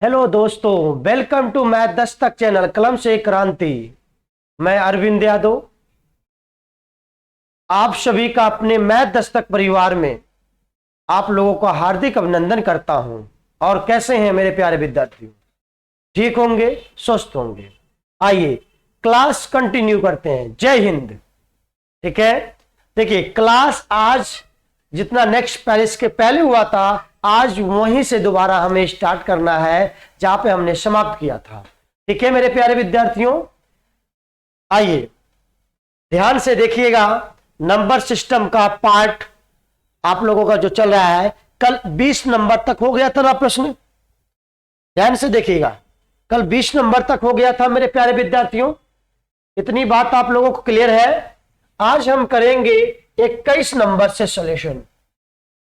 Hello दोस्तों, welcome to math Dastak channel कलम से क्रांति। मैं अरविंद यादव आप सभी का अपने मैथ दस्तक परिवार में आप लोगों का हार्दिक अभिनंदन करता हूं। और कैसे हैं मेरे प्यारे विद्यार्थियों? ठीक होंगे, स्वस्थ होंगे। आइए क्लास कंटिन्यू करते हैं। जय हिंद। ठीक है, देखिए क्लास आज जितना नेक्स्ट पहले इसके पहले हुआ था, आज वहीं से दोबारा हमें स्टार्ट करना है जहां पे हमने समाप्त किया था। ठीक है मेरे प्यारे विद्यार्थियों, आइए ध्यान से देखिएगा। नंबर सिस्टम का पार्ट आप लोगों का जो चल रहा है, कल 20 नंबर तक हो गया था ना प्रश्न। ध्यान से देखिएगा, कल 20 नंबर तक हो गया था मेरे प्यारे विद्यार्थियों। इतनी बात आप लोगों को क्लियर है? आज हम करेंगे 21 नंबर से सॉल्यूशन।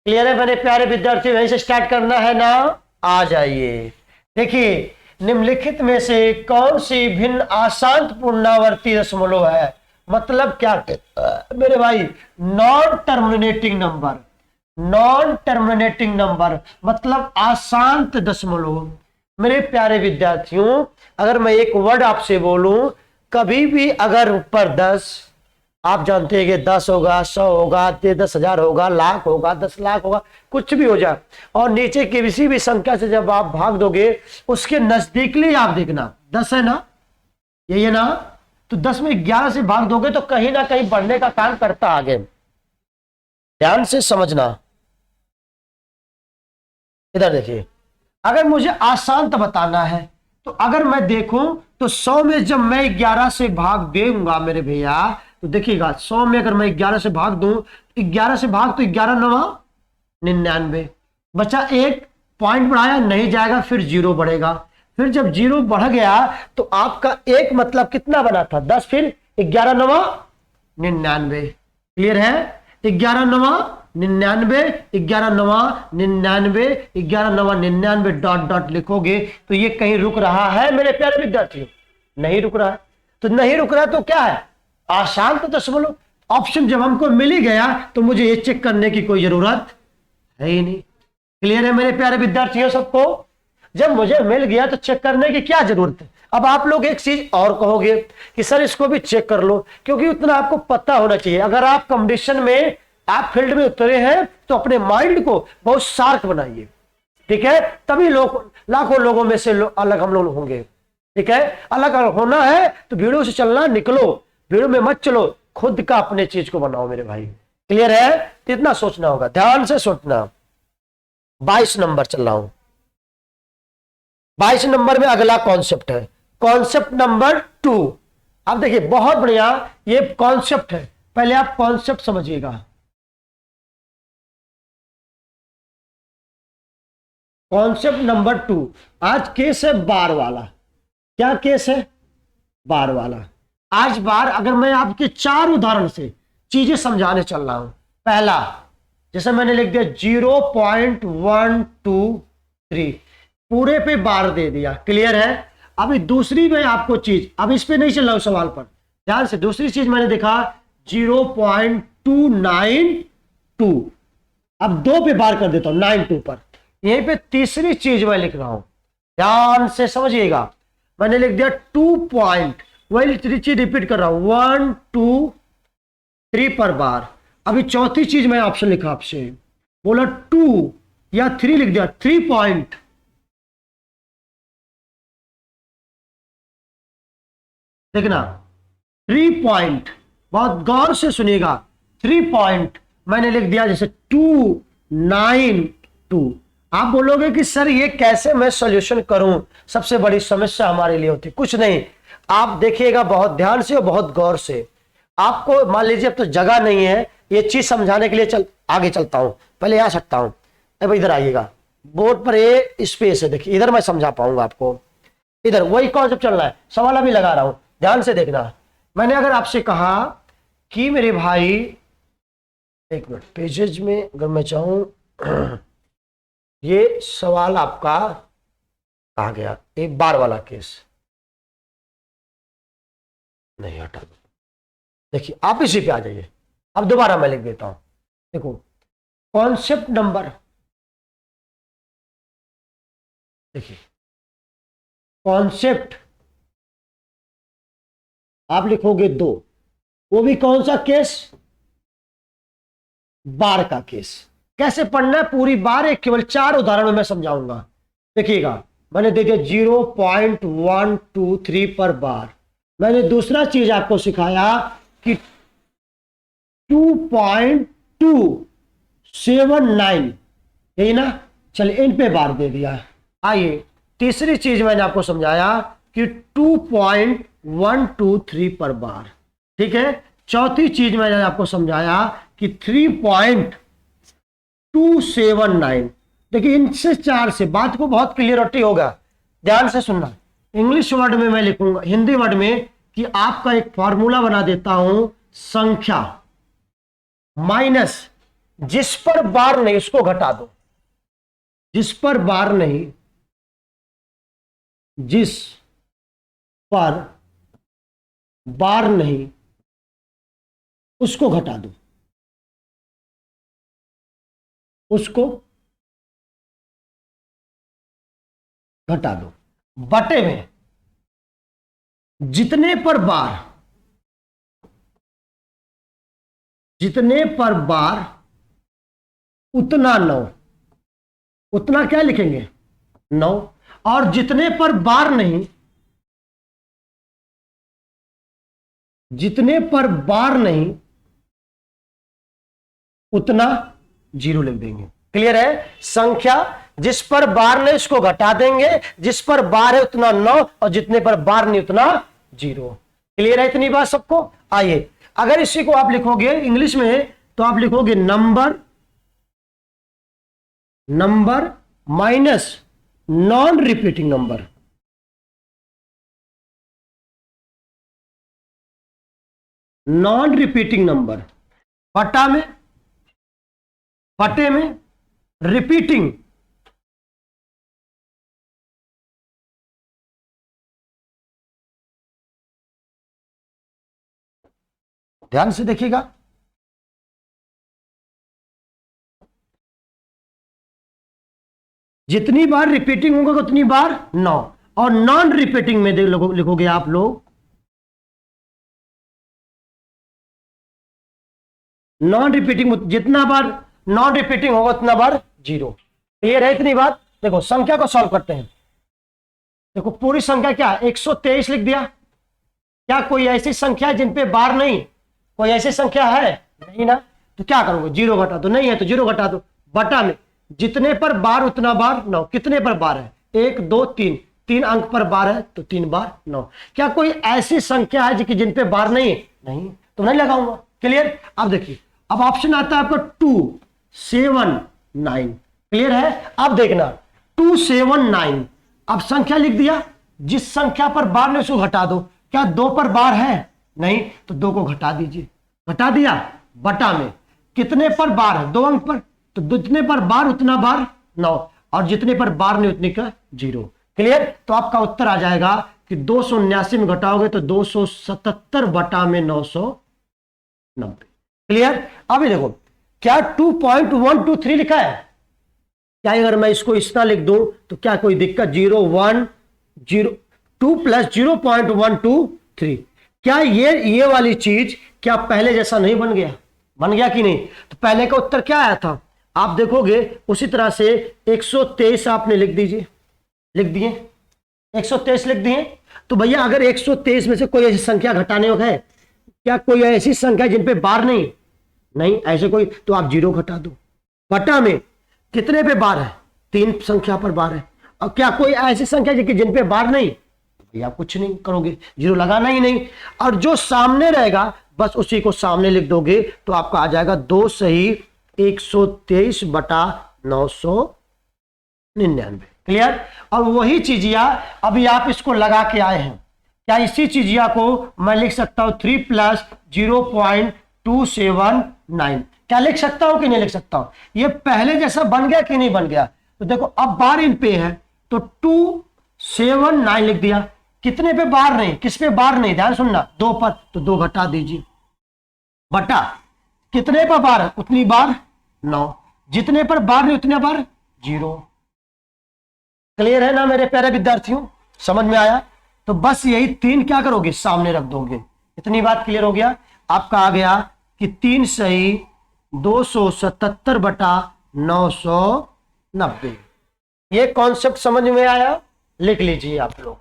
क्लियर है मेरे प्यारे विद्यार्थियों? यहीं से स्टार्ट करना है ना? आ जाइए। देखिए, निम्नलिखित में से कौन सी भिन्न आशांत पूर्णावर्ती दशमलव है? मतलब क्या मेरे भाई? Non terminating number. Non terminating number मतलब आशांत दशमलव। मेरे प्यारे विद्यार्थियों, अगर मैं एक वर्ड आपसे बोलूं, कभी भी अगर ऊपर 10, आप जानते हैं कि 10 होगा, 100 होगा, 10,000 होगा, लाख होगा, 10 लाख होगा, कुछ भी हो जाए, और नीचे की किसी भी संख्या से जब आप भाग दोगे, उसके नजदीकली आप देखना 10 है ना, यही है ना, तो 10 में 11 से भाग दोगे तो कहीं ना कहीं बढ़ने का काम करता आगे। ध्यान से समझना। इधर देखिए, अगर मुझे आशांत बताना है तो अगर मैं देखूं तो 100 में जब मैं 11 से भाग दूंगा मेरे भैया, तो देखिएगा 100 में अगर मैं 11 से भाग दूं, 11 से भाग तो 11 9 99, बचा एक पॉइंट बढ़ाया नहीं जाएगा, फिर जीरो बढ़ेगा। फिर जब जीरो बढ़ गया तो आपका एक मतलब कितना बना था? 10, फिर 11 9 99। क्लियर है? 11 9 99, 11 9 99, 11 9 99 डॉट डॉट लिखोगे तो ये कहीं रुक रहा है मेरे प्यारे विद्यार्थियों? नहीं रुक रहा है। तो नहीं रुक रहा है तो क्या है? आशांत दशमलव। ऑप्शन जब हमको मिल ही गया तो मुझे ये चेक करने की कोई जरूरत है ही नहीं। क्लियर है मेरे प्यारे विद्यार्थियों सबको? जब मुझे मिल गया तो चेक करने की क्या जरूरत है? अब आप लोग एक चीज और कहोगे कि सर इसको भी चेक कर लो, क्योंकि उतना आपको पता होना चाहिए। अगर आप कंपटीशन में, आप फील्ड में उतरे हैं तो अपने माइंड को बहुत शार्प बनाइए। ठीक है, तभी लोग, लाखों लोगों में से अलग हम लोग होंगे। ठीक है, अलग होना है तो भीड़ों से चलना, निकलो, भीड़ों में मत चलो, खुद का अपने चीज को बनाओ मेरे भाई। क्लियर है? इतना सोचना होगा, ध्यान से सोचना। 22 नंबर चल रहा हूं। 22 नंबर में अगला कॉन्सेप्ट है, कॉन्सेप्ट नंबर 2। अब देखिए बहुत बढ़िया, ये कॉन्सेप्ट है, पहले आप कॉन्सेप्ट समझिएगा। कॉन्सेप्ट नंबर 2, आज केस है बार वाला। क्या केस है? बार वाला। आज बार, अगर मैं आपके 4 उदाहरण से चीजें समझाने चल रहा हूं। पहला, जैसे मैंने लिख दिया 0.123, पूरे पे बार दे दिया। क्लियर है? अभी दूसरी में आपको चीज, अब इस पे नहीं चल रहा हूं सवाल पर, ध्यान से। दूसरी चीज मैंने देखा 0.292, अब 2 पे बार कर देता हूं 92 पर। यहीं पे तीसरी चीज मैं लिख रहा हूं, ध्यान से समझिएगा। मैंने लिख दिया 2 पॉइंट, वही चीज रिपीट कर रहा हूं, 1 2 3 पर बार। अभी चौथी चीज मैं ऑप्शन लिखा आपसे, बोला 2 या 3 लिख दिया, 3 पॉइंट। देखना 3 पॉइंट, बहुत गौर से सुनिएगा। 3 पॉइंट मैंने लिख दिया, जैसे 292। आप बोलोगे कि सर ये कैसे मैं सॉल्यूशन करूं? सबसे बड़ी समस्या हमारे लिए होती कुछ नहीं, आप देखिएगा बहुत ध्यान से और बहुत गौर से। आपको मान लीजिए अब तो जगह नहीं है ये चीज समझाने के लिए, आगे चलता हूं, पहले आ सकता हूं। अब इधर आइएगा, बोर्ड पर ये स्पेस है, देखिए इधर मैं समझा पाऊंगा आपको। इधर वही कॉन्सेप्ट चल रहा है, सवाल अभी लगा रहा हूं, ध्यान से देखना। मैंने अगर आपसे कहा कि मेरे भाई, एक मिनट, पेजेज में अगर मैं चाहूं, ये सवाल आपका आ गया, एक बार वाला केस नहीं हटा। देखिए आप इसी पे आ जाइए, अब दोबारा मैं लिख देता हूं। देखो कॉन्सेप्ट नंबर, देखिए कॉन्सेप्ट आप लिखोगे 2, वो भी कौन सा केस, बार का केस। कैसे पढ़ना है पूरी बार, एक केवल 4 उदाहरणों में समझाऊंगा। देखिएगा, मैंने दे दिया 0.123 पर बार। मैंने दूसरा चीज आपको सिखाया कि 2.279, यही ना, चलिए इन पे बार दे दिया। आइए तीसरी चीज मैंने आपको समझाया कि 2.123 पर बार, ठीक है। चौथी चीज मैंने आपको समझाया कि 3.279। देखिए इनसे 4 से बात को बहुत क्लियरिटी होगा, ध्यान से सुनना। इंग्लिश वर्ड में मैं लिखूंगा, हिंदी वर्ड में, कि आपका एक फॉर्मूला बना देता हूं, संख्या माइनस जिस पर बार नहीं उसको घटा दो, जिस पर बार नहीं, जिस पर बार नहीं उसको घटा दो, उसको घटा दो, बटे में जितने पर बार, जितने पर बार उतना 9, उतना क्या लिखेंगे 9, और जितने पर बार नहीं, जितने पर बार नहीं उतना 0 लिख देंगे। क्लियर है? संख्या जिस पर बार नहीं उसको घटा देंगे, जिस पर बार है उतना 9 और जितने पर बार नहीं उतना 0। क्लियर है इतनी बात सबको? आइए, अगर इसी को आप लिखोगे इंग्लिश में तो आप लिखोगे number minus non repeating number, non repeating number बटा में, बटे में रिपीटिंग, ध्यान से देखिएगा, जितनी बार रिपीटिंग होगा उतनी बार 9, और नॉन रिपीटिंग में लिखोगे आप लोग नॉन रिपीटिंग, जितना बार नॉन रिपीटिंग होगा उतना बार 0। क्लियर है इतनी बात? देखो संख्या को सॉल्व करते हैं। देखो पूरी संख्या क्या है, 123 लिख दिया। क्या कोई ऐसी संख्या है जिन पे बार नहीं? कोई ऐसी संख्या है नहीं ना, तो क्या करोगे 0 घटा दो, नहीं है तो 0 घटा दो, बटा में जितने पर बार उतना बार 9। कितने पर बार है? 1 2 3, 3 अंक पर बार है तो 3 बार 9। क्या कोई ऐसी संख्या है जिन पे बार नहीं? नहीं, तो नहीं लगाऊंगा। क्लियर? अब देखिए, अब ऑप्शन आता है आपका 279। क्लियर है? अब देखना 279, अब संख्या लिख दिया, जिस संख्या पर बार नहीं उसको घटा दो। क्या 2 पर बार है? नहीं, तो 2 को घटा दीजिए, घटा दिया, बटा में कितने पर बार है? 2 अंक पर, तो जितने पर बार उतना बार 9, और जितने पर बार नहीं उतने का 0। क्लियर? तो आपका उत्तर आ जाएगा कि 279 में घटाओगे तो 277 बटा में 990। क्लियर? अभी देखो, क्या 2.123 लिखा है? क्या अगर मैं इसको इस तरह लिख दूं तो क्या कोई दिक्कत? 2 प्लस 0.123, क्या ये वाली चीज क्या पहले जैसा नहीं बन गया? बन गया कि नहीं? तो पहले का उत्तर क्या आया था आप देखोगे, उसी तरह से 123 आपने लिख दीजिए, लिख दिए 123 लिख दिए। तो भैया अगर 123 में से कोई ऐसी संख्या घटाने है, क्या कोई ऐसी संख्या जिन पे बार नहीं? नहीं ऐसे कोई, तो आप 0 घटा दो, बटा में कितने पे बार है? 3 संख्या पर बार है। और क्या कोई ऐसी संख्या जिन पे बार नहीं? भैया कुछ नहीं करोगे, 0 लगाना ही नहीं, और जो सामने रहेगा बस उसी को सामने लिख दोगे, तो आपका आ जाएगा 2 सही 123 बटा 999। क्लियर? और वही चीजिया अभी आप इसको लगा के आए हैं। क्या इसी चीजिया को मैं लिख सकता हूं 3 प्लस 0.279? क्या लिख सकता हूं कि नहीं लिख सकता हूं? ये पहले जैसा बन गया कि नहीं बन गया? तो देखो अब बार इन पे है तो 279 लिख दिया। कितने पे बार नहीं? किस पे बार नहीं? ध्यान सुनना, 2 पर, तो 2 घटा दीजिए, बटा कितने पर बार है? उतनी बार 9, जितने पर बार नहीं उतने बार 0। क्लियर है ना मेरे प्यारे विद्यार्थियों? समझ में आया? तो बस यही 3 क्या करोगे, सामने रख दोगे। इतनी बात क्लियर हो गया आपका। आ गया कि 3 सही 277 बटा 990। ये कॉन्सेप्ट समझ में आया? लिख लीजिए आप लोग,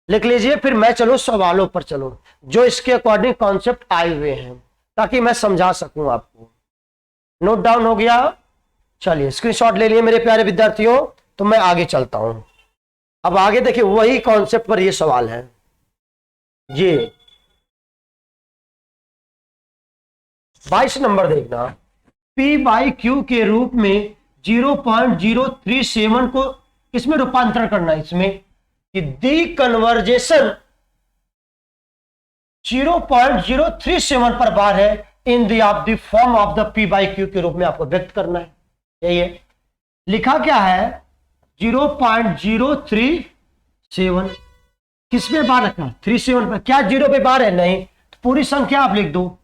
लिख लीजिए। फिर मैं चलो सवालों पर चलो, जो इसके अकॉर्डिंग कॉन्सेप्ट आए हुए हैं, ताकि मैं समझा सकूं आपको। नोट डाउन हो गया? चलिए स्क्रीनशॉट ले लिए मेरे प्यारे विद्यार्थियों। तो मैं आगे चलता हूं। अब आगे देखिए, वही कॉन्सेप्ट पर ये सवाल है। ये 22 नंबर देखना। P बाई क्यू के रूप में 0.037 को इसमें रूपांतरण करना है। इसमें कि दी कन्वर्जेशन 0.037 पर बार है in the of the form of the P by Q के रूप में आपको व्यक्त करना है। यही है, लिखा क्या है 0.037। किस पे बार रखा? 37 पर। क्या 0 पे बार है? नहीं। तो पूरी संख्या आप लिख दो,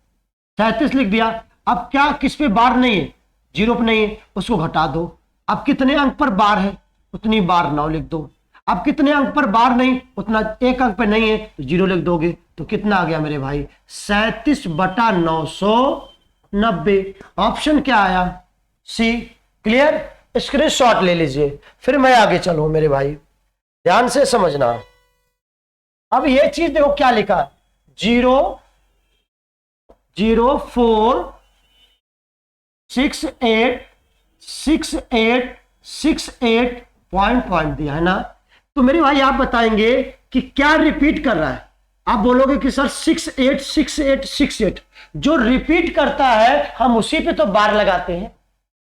37 लिख दिया। अब क्या किस पे बार नहीं है? 0 पे नहीं है, उसको घटा दो। अब कितने अंक पर बार है? उतनी बार 9 लिख दो। अब कितने अंक पर बार नहीं? उतना, एक अंक पे नहीं है तो 0 लिख दोगे। तो कितना आ गया मेरे भाई? 37 बटा 990। ऑप्शन क्या आया? सी। क्लियर? स्क्रीनशॉट ले लीजिए। फिर मैं आगे चलूं मेरे भाई, ध्यान से समझना। अब ये चीज देखो क्या लिखा, 0.04686868 पॉइंट दिया है ना। तो मेरे भाई आप बताएंगे कि क्या रिपीट कर रहा है? आप बोलोगे कि सर 686868। जो रिपीट करता है हम उसी पे तो बार लगाते हैं।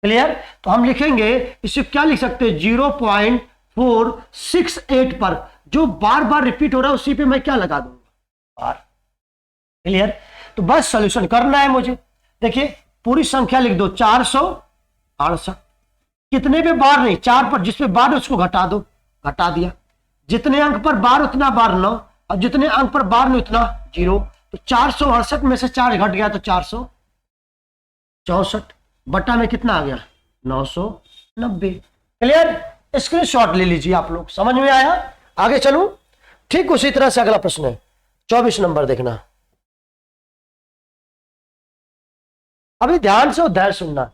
क्लियर? तो हम लिखेंगे इसे, क्या लिख सकते हैं, 0.468 पर जो बार बार रिपीट हो रहा है उसी पे मैं क्या लगा दूंगा, बार। क्लियर? तो बस सॉल्यूशन करना है मुझे। देखिए पूरी संख्या लिख दो, 468। कितने पे बार नहीं? 4 पर। जिसपे बार है उसको घटा दो, घटा दिया। जितने अंक पर बार उतना बार 9, और जितने अंक पर बार नहीं उतना 0। तो 468 में से 4 घट गया तो 464 बटा में कितना आ गया, 990। क्लियर? स्क्रीनशॉट ले लीजिए आप लोग। समझ में आया? आगे चलूं? ठीक उसी तरह से अगला प्रश्न है, 24 नंबर देखना। अभी ध्यान से उधर सुनना,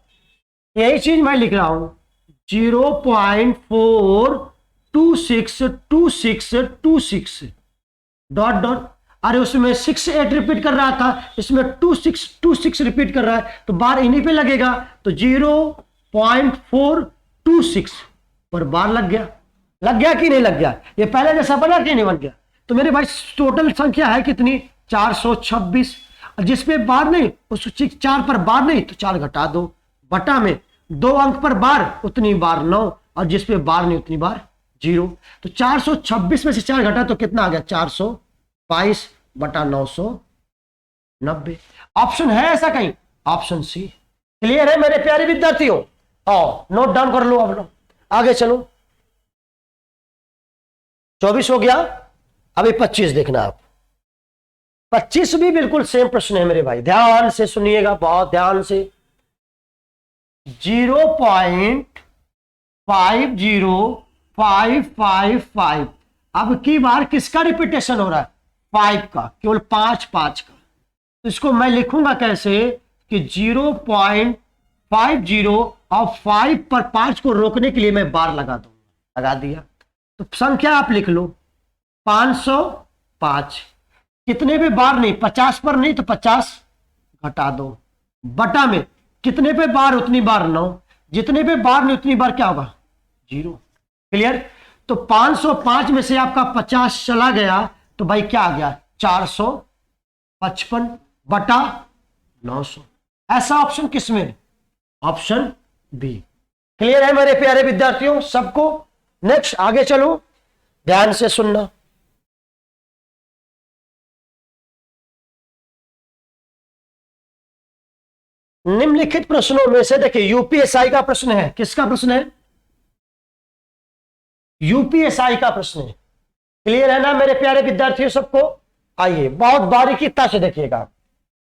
यही चीज मैं लिख रहा हूं। 0.4262626 डॉट डॉट। अरे उसमें 68 रिपीट कर रहा था, इसमें 2626 रिपीट कर रहा है, तो बार इन्हीं पे लगेगा। तो 0.426 पर बार लग गया। लग गया कि नहीं लग गया? ये पहले जैसा बना कि नहीं बन गया? तो मेरे भाई टोटल संख्या है कितनी, 426। जिसपे बार नहीं, उस 4 पर बार नहीं तो 4 घटा दो, बटा में 2 अंक पर बार उतनी बार 9, और जिसपे बार नहीं उतनी बार 0। तो 426 में से 4 घटा तो कितना आ गया, 422 बटा 990। ऑप्शन है ऐसा कहीं? Option C. क्लियर है मेरे प्यारे विद्यार्थियों? आओ नोट डाउन कर लो। अब लोग आगे चलो। 24 हो गया, अभी 25 देखना आप। 25 भी बिल्कुल सेम प्रश्न है मेरे भाई, ध्यान से सुनिएगा, बहुत ध्यान से। 0.50555। अब की बार किसका रिपीटेशन हो रहा है, 5 का, केवल 5 का। तो इसको मैं लिखूंगा कैसे कि 0.50 और 5 पर 5 को रोकने के लिए मैं बार लगा दूंगा। लगा दिया तो संख्या आप लिख लो 505। कितने पे बार नहीं, 50 पर नहीं तो 50 घटा दो, बटा में कितने पे बार उतनी बार 9, जितने पे बार नहीं उतनी बार क्या होगा 0। क्लियर? तो 505 में से आपका 50 चला गया तो भाई क्या आ गया 455 बटा 900। ऐसा ऑप्शन किसमें? Option B. क्लियर है मेरे प्यारे विद्यार्थियों सबको? नेक्स्ट आगे चलो, ध्यान से सुनना। निम्नलिखित प्रश्नों में से देखिए, यूपीएसआई का प्रश्न है। किसका प्रश्न है? यूपीएसआई का प्रश्न है। क्लियर है ना मेरे प्यारे विद्यार्थियों सबको? आइए बहुत बारीकीता से देखिएगा।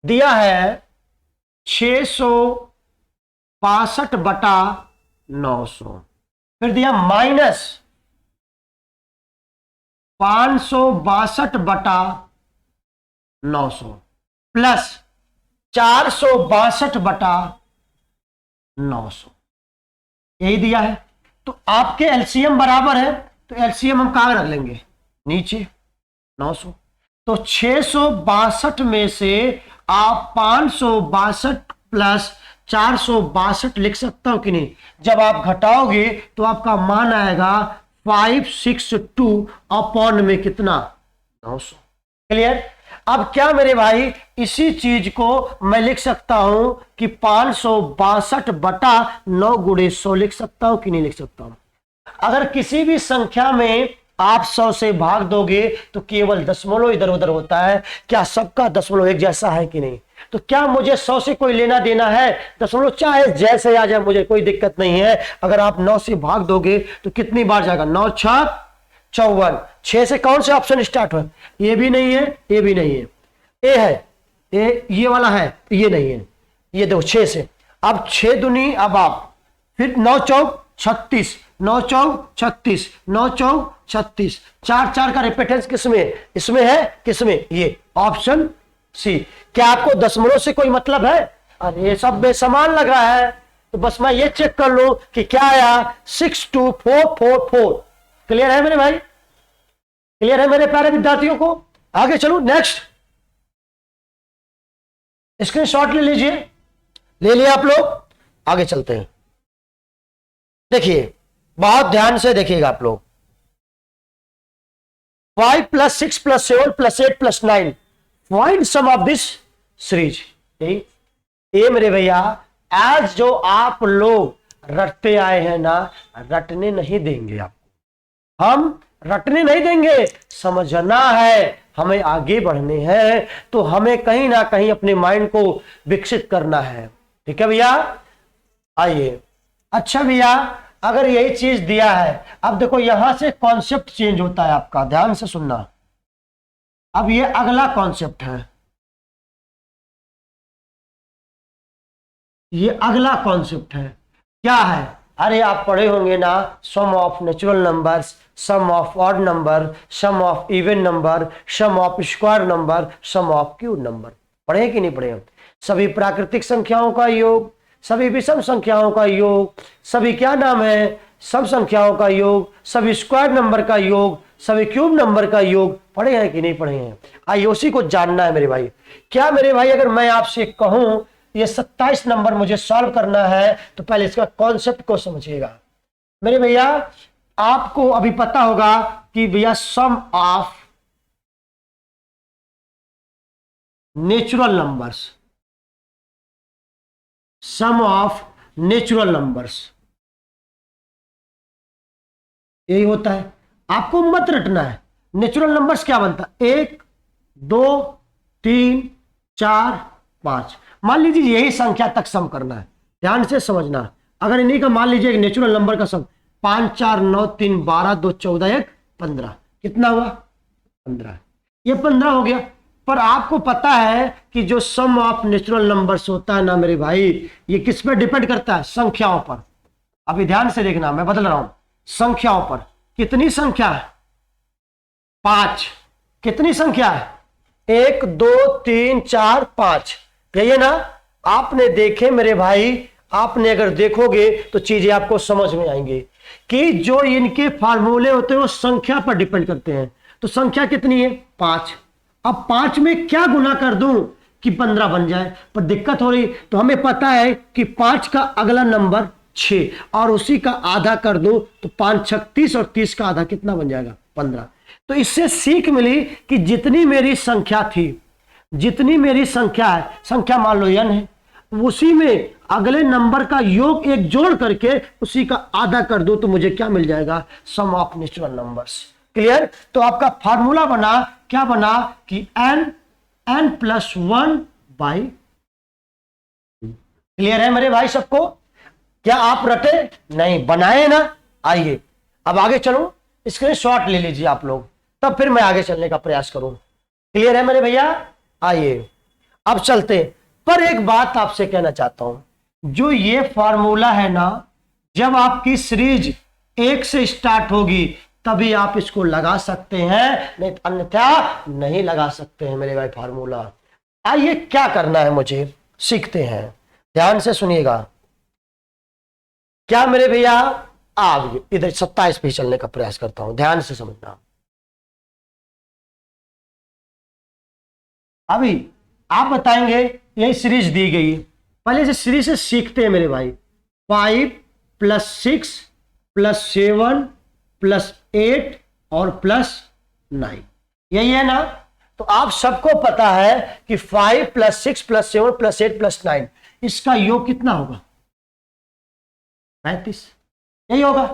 दिया है 662 बटा 900, फिर दिया माइनस 562/900 प्लस 462/900, यही दिया है। तो आपके एलसीएम बराबर है, तो एलसीएम हम कहां रख लेंगे, नीचे 900। तो 662 में से आप 562 प्लस 462 लिख सकता हूं कि नहीं। जब आप घटाओगे तो आपका मान आएगा 562 अपॉन में कितना, 900। क्लियर। अब क्या मेरे भाई इसी चीज को मैं लिख सकता हूं कि 562/9 गुणे 100 लिख सकता हूं कि नहीं लिख सकता हूं। अगर किसी भी संख्या में आप 100 से भाग दोगे तो केवल दशमलव इधर उधर होता है। क्या सबका दशमलव एक जैसा है कि नहीं। तो क्या मुझे 100 से कोई लेना देना है, दशमलव चाहे जैसे आ जाए मुझे कोई दिक्कत नहीं है। अगर आप 9 से भाग दोगे तो कितनी बार जाएगा, 9 6 54। 6 से कौन से ऑप्शन स्टार्ट हो, ये भी नहीं है, ये भी नहीं है, ए है, ये वाला है, ये नहीं है, ये देखो 6 से। अब 6 दूनी, अब आप फिर 9 चौक 36, 9 चौक 36, 9 चौक 36, 4 4 का रिपीटेंस किसमें, इसमें है, किसमें, ये ऑप्शन सी। क्या आपको दशमलव से कोई मतलब है, अरे ये सब बेसमान लग रहा है। तो बस मैं ये चेक कर लूं कि क्या आया, 62444। क्लियर है मेरे भाई, क्लियर है मेरे प्यारे विद्यार्थियों को। आगे चलो, नेक्स्ट स्क्रीनशॉट ले लीजिए, ले लिया आप लोग, आगे चलते हैं। देखिए बहुत ध्यान से देखिएगा आप लोग। 5 + 6 + 7 + 8 + 9 find sum of this series. ये मेरे भैया आज जो आप लोग रटते आए हैं ना, रटने नहीं देंगे आपको, हम रटने नहीं देंगे। समझना है, हमें आगे बढ़ने हैं, तो हमें कहीं ना कहीं अपने माइंड को विकसित करना है। ठीक है भैया, आइए। अच्छा भैया, अगर यही चीज दिया है, अब देखो यहां से कॉन्सेप्ट चेंज होता है आपका, ध्यान से सुनना। अब ये अगला कॉन्सेप्ट है, ये अगला कॉन्सेप्ट है, क्या है, अरे आप पढ़े होंगे ना, sum of natural numbers, sum of odd number, sum of even number, sum of square number, sum of cube number. पढ़े कि नहीं पढ़े। सभी प्राकृतिक संख्याओं का योग, सभी विषम संख्याओं का योग, सभी क्या नाम है, सब संख्याओं का योग, सभी स्क्वायर नंबर का योग, सभी क्यूब नंबर का योग। पढ़े हैं कि नहीं पढ़े हैं। आइए उसी को जानना है मेरे भाई। क्या मेरे भाई अगर मैं आपसे कहूं ये 27 नंबर मुझे सॉल्व करना है, तो पहले इसका कॉन्सेप्ट को समझिएगा मेरे भैया। आपको अभी पता होगा कि भैया sum of natural numbers, sum of natural numbers यही होता है। आपको मत रटना है। नेचुरल नंबर्स क्या बनता है, 1 2 3 4 5। मान लीजिए यही संख्या तक सम करना है, ध्यान से समझना। अगर इन्हीं का मान लीजिए नेचुरल नंबर का सम 5 4 9 3 12 2 14 1 15, कितना हुआ, 15। ये 15 हो गया। पर आपको पता है कि जो सम ऑफ नेचुरल नंबर्स होता है ना मेरे भाई, ये किस पे डिपेंड करता है, संख्याओं पर। अभी ध्यान से देखना, मैं बदल रहा हूं, संख्याओं पर। कितनी संख्या है, 5। कितनी संख्या है, 1 2 3 4 5, यही है ना। आपने देखे मेरे भाई, आपने अगर देखोगे तो चीजें आपको समझ में आएंगी कि जो इनके फार्मूले होते हैं वो संख्या पर डिपेंड करते हैं। तो संख्या कितनी है, 5। अब 5 में क्या गुना कर दूं कि 15 बन जाए, पर दिक्कत हो रही। तो हमें पता है कि 5 का अगला नंबर 6 और उसी का आधा कर दूं तो 5 6 30 और 30 का आधा कितना बन जाएगा, 15। तो इससे सीख मिली कि जितनी मेरी संख्या थी, जितनी मेरी संख्या है, संख्या मान लो n है, उसी में अगले नंबर का योग एक जोड़ करके उसी का आधा कर दो तो मुझे क्या मिल जाएगा, सम ऑफ नेचुरल नंबर्स। क्लियर। तो आपका फार्मूला बना, क्या बना कि n + 1/। क्लियर है मेरे भाई सबको। क्या आप रटे नहीं, बनाए ना। आइए अब आगे चलो, स्क्रीनशॉट ले लीजिए आप लोग, तब फिर मैं आगे चलने का प्रयास करूं। क्लियर है मेरे भैया। आइए अब चलते। पर एक बात आपसे कहना चाहता हूं, जो ये फार्मूला है ना, जब आपकी सीरीज 1 से स्टार्ट होगी तभी आप इसको लगा सकते हैं, नहीं तो अन्यथा नहीं लगा सकते हैं मेरे भाई फार्मूला। आइए क्या करना है मुझे, सीखते हैं, ध्यान से सुनिएगा। क्या मेरे भैया, आप इधर 27 पे चलने का प्रयास करता हूं, ध्यान से समझना। अभी आप बताएंगे यही सीरीज दी गई है, पहले से सीरीज से सीखते हैं मेरे भाई। 5 + 6 + 7 + 8 और +9, यही है ना। तो आप सबको पता है कि 5 + 6 + 7 + 8 + 9, इसका योग कितना होगा? 35, यही होगा।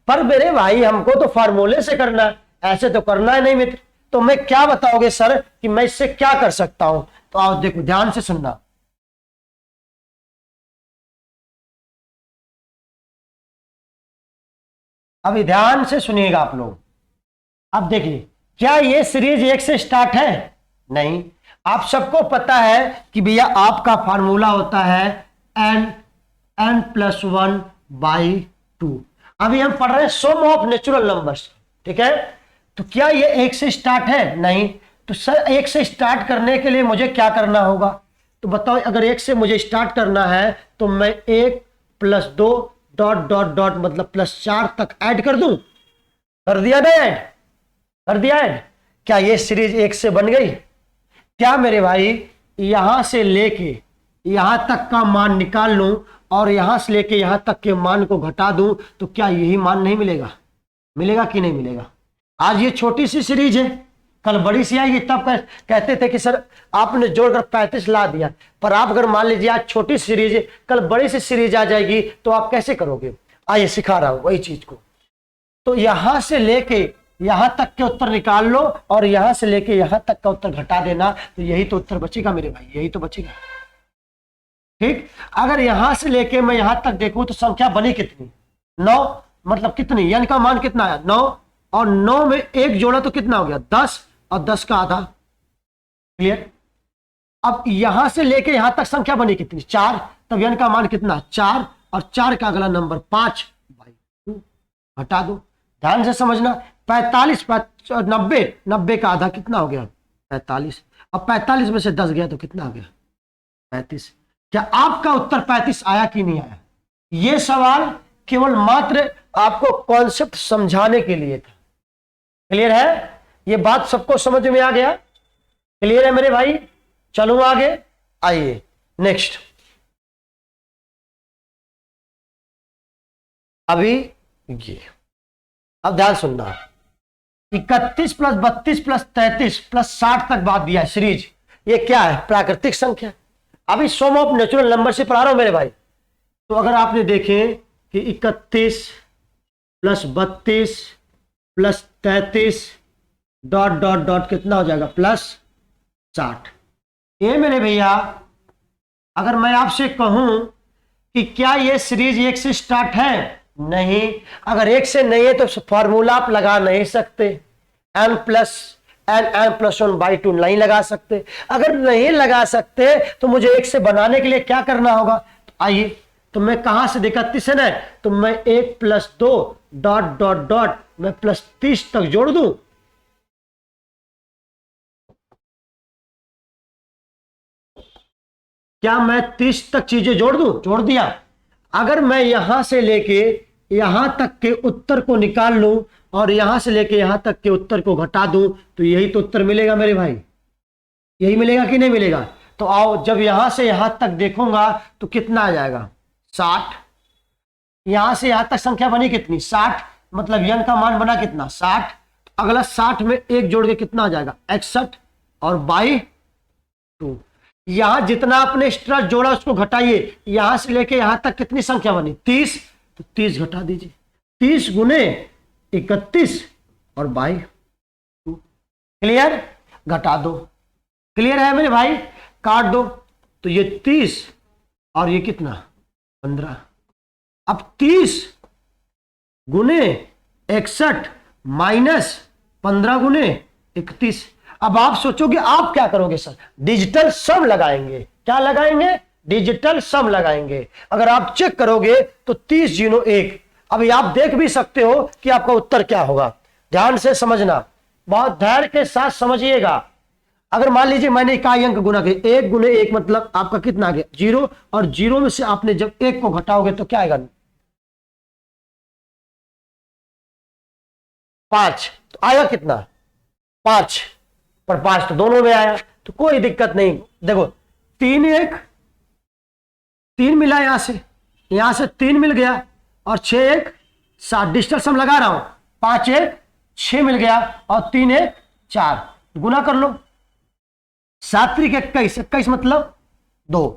पर मेरे भाई हमको तो फार्मूले से करना है, ऐसे तो करना है नहीं मित्र। तो मैं क्या बताओगे सर कि मैं इससे क्या कर सकता हूं? तो आओ देखो, ध्यान से सुनना। अभी ध्यान से सुनिएगा आप लोग। अब देखिए, क्या ये सीरीज 1 से स्टार्ट है? नहीं। आप सबको पता है कि भैया आपका फार्मूला होता है n+1/2। अभी हम पढ़ रहे हैं सम ऑफ नेचुरल नंबर्स, ठीक है। तो क्या ये 1 से स्टार्ट है? नहीं। तो सर 1 से स्टार्ट करने के लिए मुझे क्या करना होगा? तो बताओ, अगर 1 से मुझे स्टार्ट करना है तो मैं 1 + 2 ... मतलब +4 तक ऐड कर दूं। कर दिया ना ऐड? कर दिया ऐड। क्या ये सीरीज 1 से बन गई? क्या मेरे भाई यहां से लेके यहां तक का मान निकाल लूं और यहां से लेके यहां तक के मान को घटा दूं तो क्या यही मान नहीं मिलेगा? मिलेगा कि नहीं मिलेगा? आज ये छोटी सी सीरीज है, कल बड़ी सी आएगी। तब कहते थे कि सर आपने जोड़कर 35 ला दिया, पर आप अगर मान लीजिए आज छोटी सीरीज है, कल बड़ी सी सीरीज आ जाएगी तो आप कैसे करोगे? आइए सिखा रहा हूं वही चीज को। तो यहां से लेके यहां तक के उत्तर निकाल लो और यहां से लेके यहां तक का उत्तर घटा देना, तो यही तो उत्तर बचेगा मेरे भाई, यही तो बचेगा। ठीक। अगर यहां से लेके मैं यहां तक देखूं तो संख्या बनी कितनी? 9। मतलब कितनी? n का मान कितना आया? 9। और 9 में 1 जोड़ा तो कितना हो गया? 10, और 10 का आधा। क्लियर? अब यहां से लेके यहां तक संख्या बनी कितनी? 4। तब n का मान कितना? 4, और 4 का अगला नंबर 5/2। हटा दो, ध्यान से समझना। 45 90 का आधा कितना हो गया? 45। अब 45 में से 10 गया तो कितना आ गया? 35। क्या आपका उत्तर 35 आया कि नहीं आया? यह सवाल केवल मात्र आपको कॉन्सेप्ट समझाने के लिए था। क्लियर है? ये बात सबको समझ में आ गया? क्लियर है मेरे भाई? चलो आगे, आइए नेक्स्ट। अभी ये, अब ध्यान सुनना। 31 + 32 + 33 + 60 तक बात दिया है सीरीज। ये क्या है? प्राकृतिक संख्या। अभी सम ऑफ नेचुरल नंबर से पढ़ा रहा हूं मेरे भाई। तो अगर आपने देखें कि 31 + 32 + 33 ... कितना हो जाएगा? +60। ये मेरे भैया, अगर मैं आपसे कहूं कि क्या ये सीरीज 1 से स्टार्ट है? नहीं। अगर 1 से नहीं है तो फॉर्मूला आप लगा नहीं सकते, n+1/2 नहीं लगा सकते। अगर नहीं लगा सकते तो मुझे 1 से बनाने के लिए क्या करना होगा? तो आइए, तो मैं कहां से 31 है ना, तो मैं 1 + 2 ... मैं +30 तक जोड़ दूं। क्या मैं 30 तक चीजें जोड़ दूं? जोड़ दिया। अगर मैं यहां से लेके यहां तक के उत्तर को निकाल लूं और यहां से लेके यहां तक के उत्तर को घटा दूं तो यही तो उत्तर मिलेगा मेरे भाई। यही मिलेगा कि नहीं मिलेगा? तो आओ, जब यहां से यहां तक देखूंगा तो कितना आ जाएगा? 60। यहां से यहां तक संख्या बनी कितनी? 60। मतलब n का मान बना कितना? 60। अगला 60 में 1 जोड़ के कितना आ जाएगा? 61, और 2। यहां जितना आपने एक्स्ट्रा जोड़ा उसको घटाइए। यहां से लेके यहां तक कितनी संख्या बनी? 30। तो 30 घटा दीजिए। 30 × 31 और 2। क्लियर? घटा दो। क्लियर है मेरे भाई? काट दो। तो ये 30 और ये कितना? 15। अब 30 × 61 माइनस 15 × 31। अब आप सोचोगे आप क्या करोगे सर? डिजिटल सम लगाएंगे। क्या लगाएंगे? डिजिटल सम लगाएंगे। अगर आप चेक करोगे तो 30 × 1। अभी आप देख भी सकते हो कि आपका उत्तर क्या होगा। ध्यान से समझना, बहुत धैर्य के साथ समझिएगा। अगर मान लीजिए मैंने इकाई अंक गुना किया, 1 गुने 1 मतलब आपका कितना आ गया 0, और 0 में से आपने जब 1 को घटाओगे तो क्या आएगा 5, तो आएगा कितना 5, पर 5 तो दोनों में आया, तो कोई दिक्कत नहीं। देखो 3 1 3 मिला, यहां से 3 मिल गया, और 6 1 7, डिजिटल सम लगा रहा हूं, 5 1 6 मिल गया, और 3 1 4, गुना कर लो, 7 3 21, 21 मतलब 2,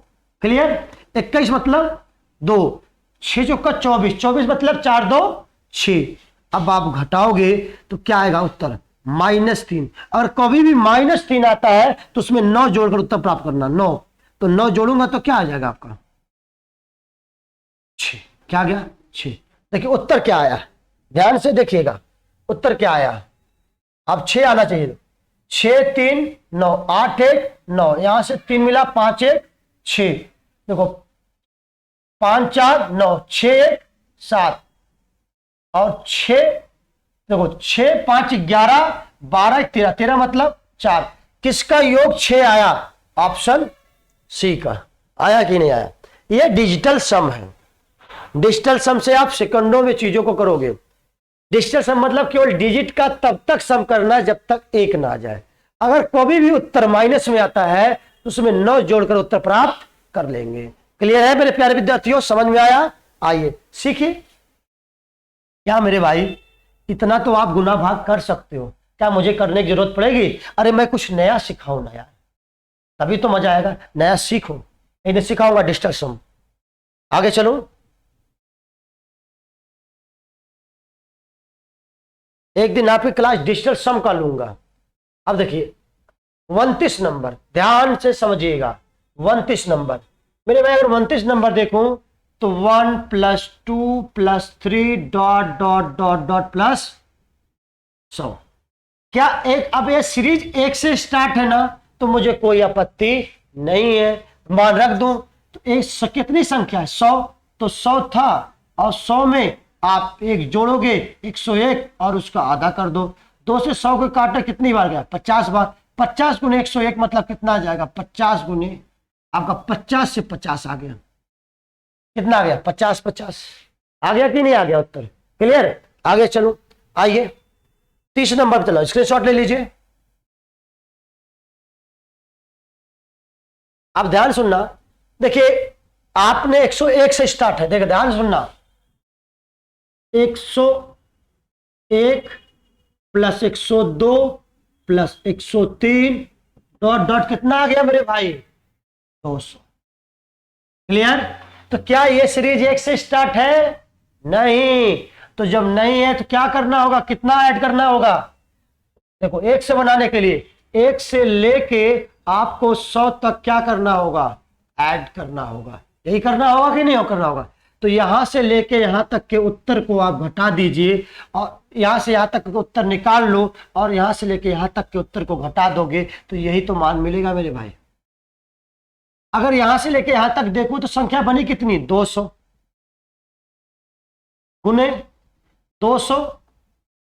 क्लियर, 21 मतलब 2, 6 चौका 24, 24 मतलब 4 2 6। अब आप घटाओगे तो क्या आएगा उत्तर -3। अगर कभी भी -3 आता है तो उसमें 9 जोड़कर उत्तर प्राप्त करना, 9, तो 9 जोड़ूंगा तो क्या आ जाएगा आपका 6, क्या आ गया 6। देखिए उत्तर क्या आया, ध्यान से देखिएगा उत्तर क्या आया। अब 6 आना चाहिए, 6 3 9, 8 1 9, यहां से 3 मिला, 5 1 6, देखो 5 4 9, 6 1 7, और 6, देखो 6 5 11 12 13, 13 मतलब 4, किसका योग 6 आया, ऑप्शन सी का। आया कि नहीं आया? यह डिजिटल सम है। डिजिटल सम से आप सेकंडों में चीजों को करोगे। डिजिटल सम मतलब केवल डिजिट का तब तक सम करना है जब तक 1 ना आ जाए। अगर कभी भी उत्तर माइनस में आता है तो उसमें 9 जोड़कर उत्तर प्राप्त कर लेंगे। क्लियर है मेरे प्यारे विद्यार्थियों, समझ में आया? आइए सीखिए। क्या मेरे भाई, इतना तो आप गुना भाग कर सकते हो, क्या मुझे करने की जरूरत पड़ेगी? अरे मैं कुछ नया सिखाऊं, नया, तभी तो मजा आएगा। नया सीखो, इन्हें सिखाऊंगा डिजिटल सम। आगे चलो, एक दिन आपकी क्लास डिजिटल सम का लूंगा। अब देखिए 29 नंबर, ध्यान से समझिएगा। 29 नंबर, मेरे भाई अगर 29 नंबर देखूं तो 1 + 2 + 3 ... +100। क्या एक, अब ये सीरीज 1 से स्टार्ट है ना, तो मुझे कोई आपत्ति नहीं है, मान रख दूं। तो एक कितनी संख्या है 100, तो 100 था, और 100 में आप 1 जोड़ोगे 101 और उसका आधा कर दो। 2 से 100 को काटा कितनी बार गया 50 बार, 50 गुने 101 मतलब कितना आ जाएगा 50 गुने आपका 50 से 50 आ गया, कितना आ गया 50 50 आ गया कि नहीं आ गया उत्तर? क्लियर? आगे चलो, आइए 30 नंबर पे चलो, स्क्रीनशॉट ले लीजिए। अब ध्यान सुनना, देखिए आपने 101 से स्टार्ट है, देखिए ध्यान सुनना, 101 + 102 + 103 ... कितना आ गया मेरे भाई 200। क्लियर? तो क्या ये सीरीज 1 से स्टार्ट है? नहीं। तो जब नहीं है तो क्या करना होगा, कितना ऐड करना होगा? देखो 1 से बनाने के लिए 1 से लेके आपको 100 तक क्या करना होगा, ऐड करना होगा। यही करना होगा कि नहीं करना होगा? तो यहां से लेके यहां तक के उत्तर को आप घटा दीजिए, और यहां से यहां तक के उत्तर निकाल लो, और यहां से लेके यहां तक के उत्तर को घटा दोगे तो यही तो मान मिलेगा मेरे भाई। अगर यहां से लेके यहां तक देखो तो संख्या बनी कितनी 200 गुने 200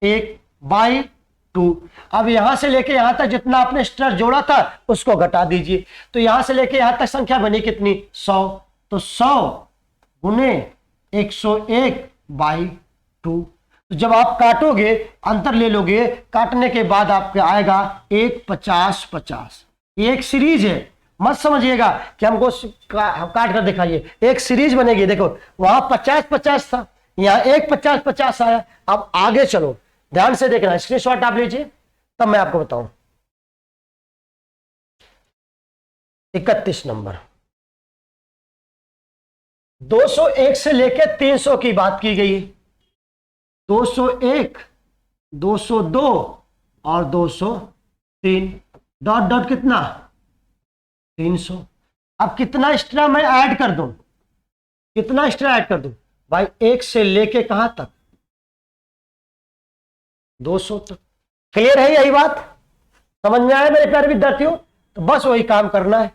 1/2। अब यहां से लेके यहां तक जितना आपने स्टर जोड़ा था उसको घटा दीजिए, तो यहां से लेके यहां तक संख्या बनी कितनी 100, तो 100 गुने 101/2। तो जब आप काटोगे अंतर ले लोगे, काटने के बाद आपके आएगा 1 50 50। ये एक सीरीज है, मत समझिएगा कि हमको काट कर दिखाइए, एक सीरीज बनेगी। देखो वहां 50 50 था, यहाँ 1 50 50 आया। अब आगे चलो, ध्यान से देखना, स्क्रीनशॉट आप लीजिए तब मैं आपको बताऊं। 31 नंबर, 201 से लेकर 300 की बात की गई। 201 202 और 203 ... कितना 300। अब कितना एक्स्ट्रा मैं ऐड कर दूं, कितना एक्स्ट्रा ऐड कर दूं भाई? 1 से लेके कहां तक 200 तक। क्लियर है यही बात? समझ में आया मेरे प्यारे विद्यार्थियों? तो बस वही काम करना है,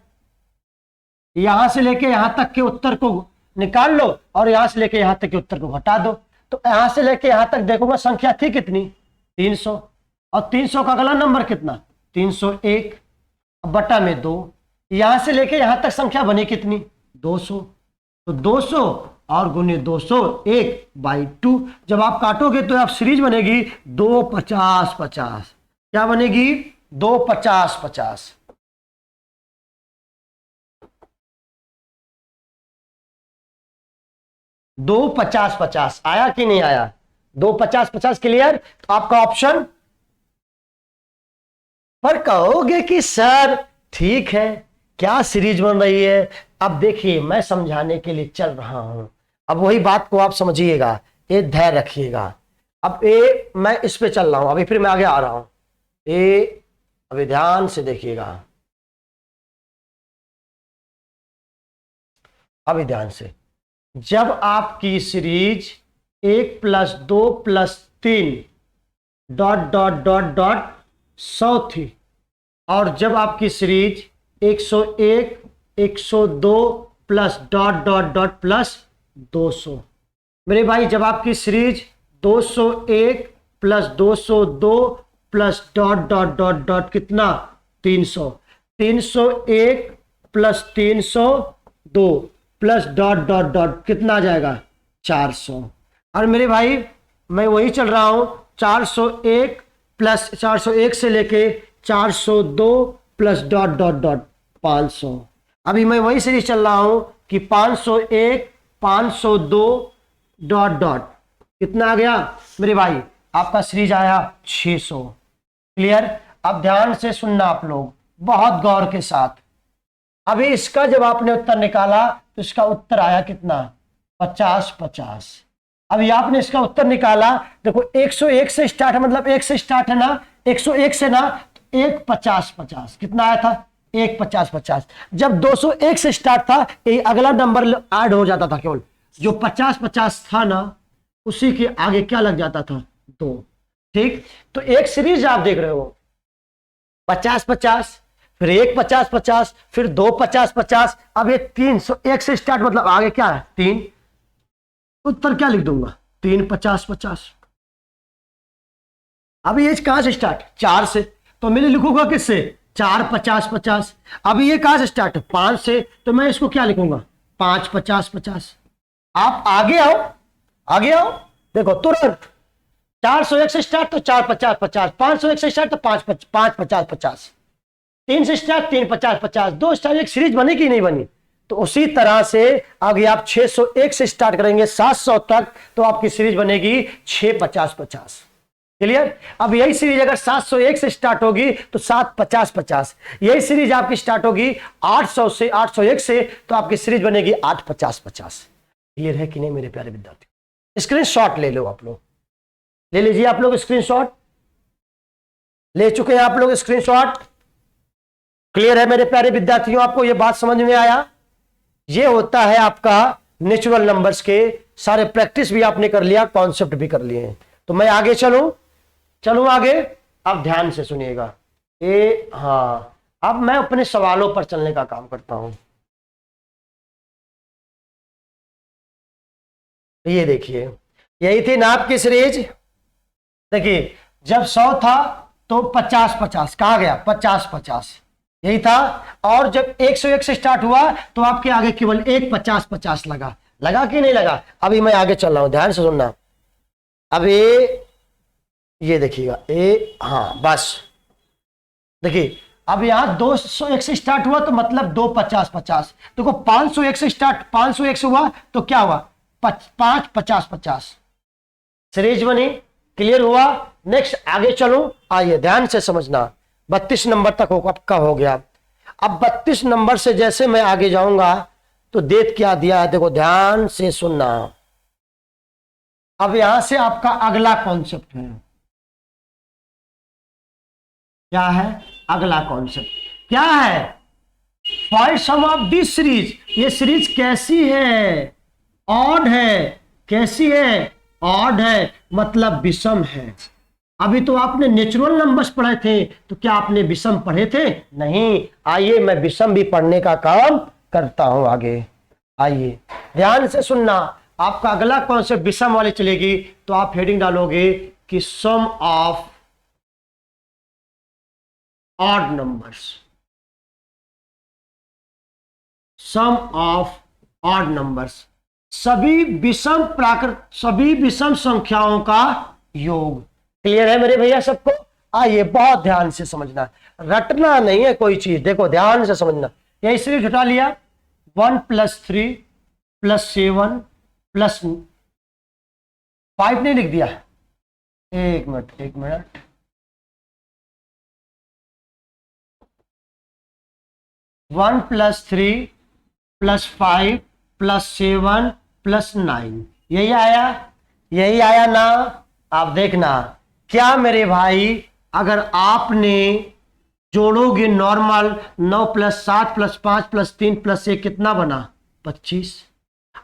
यहां से लेके यहां तक के उत्तर को निकाल लो, और यहां से लेके यहां तक के उत्तर को घटा दो। तो यहां से लेके यहां तक देखूंगा संख्या थी कितनी 300, और 300 का अगला नंबर कितना 301, बटा में 2, यहां से लेके यहां तक संख्या बनी कितनी 200, तो 200 और गुने 200 1/2। जब आप काटोगे तो आप सीरीज बनेगी 2 50 50, क्या बनेगी 2 50 50। 2 50 50 आया कि नहीं आया, 2 50 50 क्लियर। तो आपका ऑप्शन पर कहोगे कि सर ठीक है क्या सीरीज बन रही है। अब देखिए मैं समझाने के लिए चल रहा हूं, अब वही बात को आप समझिएगा, ये धैर्य रखिएगा। अब ए मैं इस पे चल रहा हूं, अभी फिर मैं आगे आ रहा हूं। ए अभी ध्यान से देखिएगा, अभी ध्यान से। जब आपकी सीरीज 1 + 2 + 3 ... ... 100 थी, और जब आपकी सीरीज 101 102 + ... +... 200, मेरे भाई जब आपकी सीरीज 201 + 202 + ... कितना 300, 301 + 302 + ... कितना आ जाएगा 400। और मेरे भाई मैं वही चल रहा हूं 401 + 401 से लेके 402 + ... 500। अभी मैं वही सीरीज चल रहा हूं कि 501 502 ... कितना आ गया मेरे भाई, आपका सीरीज आया 600। क्लियर। अब ध्यान से सुनना आप लोग बहुत गौर के साथ। अभी इसका जब आपने उत्तर निकाला तो इसका उत्तर आया कितना 50 50। अभी आपने इसका उत्तर निकाला, देखो 101 से स्टार्ट है, मतलब 1 से स्टार्ट है ना, 101 से ना, तो 1 50 50 कितना आया था 1 50 50। जब 201 से स्टार्ट था ये अगला नंबर ऐड हो जाता था, केवल जो 50 50 था ना उसी के आगे क्या लग जाता था 2। ठीक, तो एक सीरीज आप देख रहे हो 50 50, फिर 1 50 50, फिर 2 50 50, अब ये 301 से स्टार्ट, मतलब आगे क्या है 3। उत्तर क्या लिख दूंगा 3 50 50। अभी ये कहां से स्टार्ट 4 से, तो मैं लिखूंगा किससे 4 50 50। अभी ये कहां से स्टार्ट 5 से, तो मैं इसको क्या लिखूंगा 5 50 50। आप आगे आओ, आगे आओ, देखो तुरंत 401 से स्टार्ट तो 4 50 50, 501 से स्टार्ट तो 5 50 50, 3 से स्टार्ट 3 50 50, 2 स्टार्ट, एक सीरीज बनी कि नहीं बनी। तो उसी तरह से आगे आप 601 से स्टार्ट करेंगे 700 तक, तो आपकी सीरीज बनेगी 6 50 50। क्लियर। अब यही सीरीज अगर 701 से स्टार्ट होगी तो 7 50 50, यही सीरीज आपकी स्टार्ट होगी 800 से 801 से, तो आपकी सीरीज बनेगी 8 50 50। क्लियर है कि नहीं मेरे प्यारे विद्यार्थी। स्क्रीनशॉट ले लो आप लोग, ले लीजिए आप लोग स्क्रीनशॉट, ले चुके हैं आप लोग स्क्रीनशॉट। क्लियर है मेरे प्यारे विद्यार्थियों, आपको यह बात समझ में आया। यह होता है आपका नेचुरल नंबर्स के सारे प्रैक्टिस भी आपने कर लिया, कॉन्सेप्ट भी कर लिए हैं। तो मैं आगे चलूं आगे। अब ध्यान से सुनिएगा। हाँ, अब मैं अपने सवालों पर चलने का काम करता हूं। ये देखिए, यही थी ना आपकी सीरीज। देखिए जब 100 था तो 50 50 कहा गया 50 50, यही था। और जब 101 से स्टार्ट हुआ तो आपके आगे केवल 1 50 50 लगा कि नहीं लगा। अभी मैं आगे चल रहा हूं, ध्यान से सुनना। अब ये देखिएगा हाँ बस देखिए, अब यहां 201 से स्टार्ट हुआ तो मतलब 2 50 50। देखो 501 से स्टार्ट, 501 से हुआ तो क्या हुआ 5 50 50, सीरीज बनी। क्लियर हुआ। नेक्स्ट आगे चलो, आइए ध्यान से समझना। 32 नंबर तक आपका हो गया। अब 32 नंबर से जैसे मैं आगे जाऊंगा तो देख क्या दिया है, देखो ध्यान से सुनना। अब यहां से आपका अगला कॉन्सेप्ट है, क्या है अगला कॉन्सेप्ट क्या है, find sum of this series. ये सीरीज कैसी है, ऑड है। कैसी है, ऑड है, मतलब विषम है। अभी तो आपने नेचुरल नंबर्स पढ़े थे, तो क्या आपने विषम पढ़े थे, नहीं। आइए मैं विषम भी पढ़ने का काम करता हूं आगे। आइए ध्यान से सुनना, आपका अगला कॉन्सेप्ट विषम वाली चलेगी। तो आप हेडिंग डालोगे कि sum of odd numbers, sum of odd numbers, सभी विषम संख्याओं का योग। क्लियर है मेरे भैया सबको? आइए बहुत ध्यान से समझना, रटना नहीं है कोई चीज, देखो ध्यान से समझना। यह इसलिए घटा लिया 1 + 3 + 7 + 5 नहीं लिख दिया। एक मिनट 1 + 3 + 5 + 7 + 9, यही आया ना? आप देखना क्या मेरे भाई, अगर आपने जोड़ोगे नॉर्मल 9 + 7 + 5 + 3 + 1 कितना बना? 25।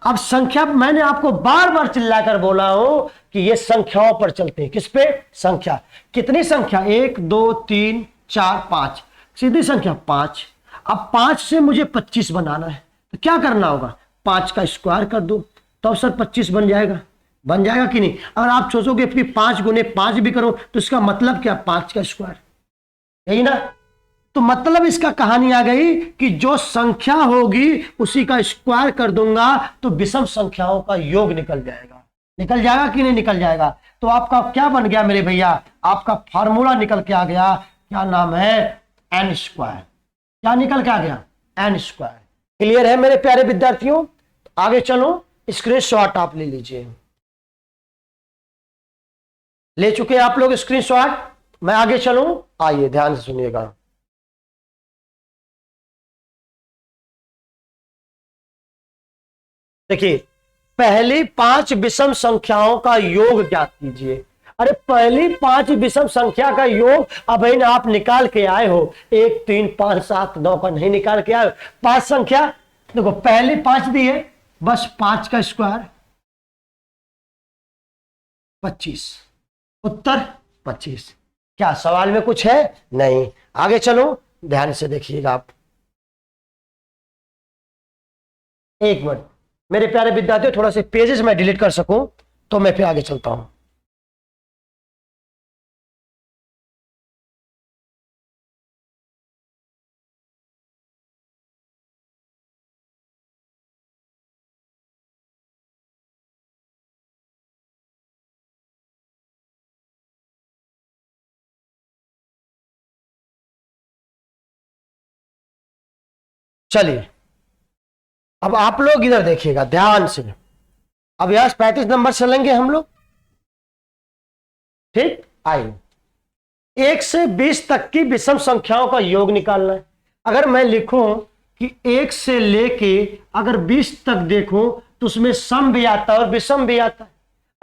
अब संख्या मैंने आपको बार बार चिल्लाकर बोला हूं कि ये संख्याओं पर चलते हैं। किस पे? संख्या। कितनी संख्या? 1 2 3 4 5, सीधी संख्या 5। अब 5 से मुझे 25 बनाना है, तो क्या करना होगा? 5 का स्क्वायर कर दो, तो अब सर 25 बन जाएगा कि नहीं? अगर आप सोचोगे कि 5 × 5 भी करो तो इसका मतलब क्या? 5 का स्क्वायर, यही ना? तो मतलब इसका कहानी आ गई कि जो संख्या होगी उसी का स्क्वायर कर दूंगा तो विषम संख्याओं का योग निकल जाएगा कि नहीं निकल जाएगा? तो आपका क्या बन गया मेरे भैया? आपका फार्मूला निकल के आ गया, क्या नाम है? n square. क्या निकल के आ गया? n square. क्लियर है मेरे प्यारे विद्यार्थियों? आगे चलो, स्क्रीनशॉट आप ले लीजिए। ले चुके आप लोग स्क्रीनशॉट? मैं आगे चलूं? आइए ध्यान से सुनिएगा। देखिए, पहली 5 विषम संख्याओं का योग ज्ञात कीजिए। अरे पहली 5 विषम संख्या का योग अब आप निकाल के आए हो, 1 3 5 7 9 का नहीं निकाल के आए हो। 5 संख्या देखो, पहली 5 दी है, बस 5 का स्क्वायर 25, उत्तर 25। क्या सवाल में कुछ है? नहीं। आगे चलो, ध्यान से देखिएगा आप। एक मिनट मेरे प्यारे विद्यार्थियों, थोड़ा से पेजेस मैं डिलीट कर सकूं तो मैं फिर आगे चलता हूं। चलिए, अब आप लोग इधर देखिएगा ध्यान से। अब यहां 35 नंबर चलेंगे हम लोग, ठीक? आइए, 1 से 20 तक की विषम संख्याओं का योग निकालना है। अगर मैं लिखूं कि 1 से लेके अगर 20 तक देखूं तो उसमें सम भी आता है और विषम भी आता है।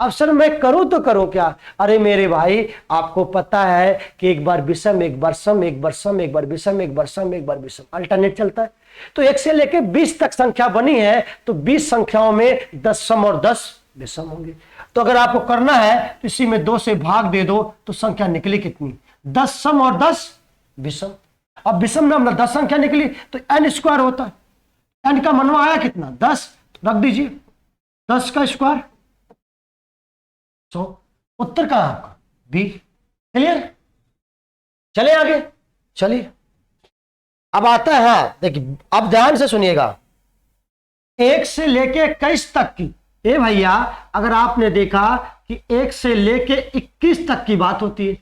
अब सर मैं करूं तो करूं क्या? अरे मेरे भाई, आपको पता है कि एक बार विषम, एक बार सम, एक बार सम, एक बार विषम, एक बार सम, एक बार विषम, अल्टरनेट चलता है। तो 1 से लेके 20 तक संख्या बनी है, तो 20 संख्याओं में 10 सम और 10 विषम होंगे। तो अगर आपको करना है तो इसी में 2 से भाग दे दो, तो संख्या निकली कितनी? 10 सम और 10 विषम। अब विषम में हमने 10 संख्या निकली तो n स्क्वायर होता है। n का मनवा आया कितना? 10, रख दीजिए 10 का स्क्वायर। तो उत्तर कहां आपका? बी। क्लियर? चले आगे, चलिए। अब आता है, हाँ देखिए, अब ध्यान से सुनिएगा। 1 से लेके 21 तक की, ए भैया अगर आपने देखा कि 1 से लेके 21 तक की बात होती है,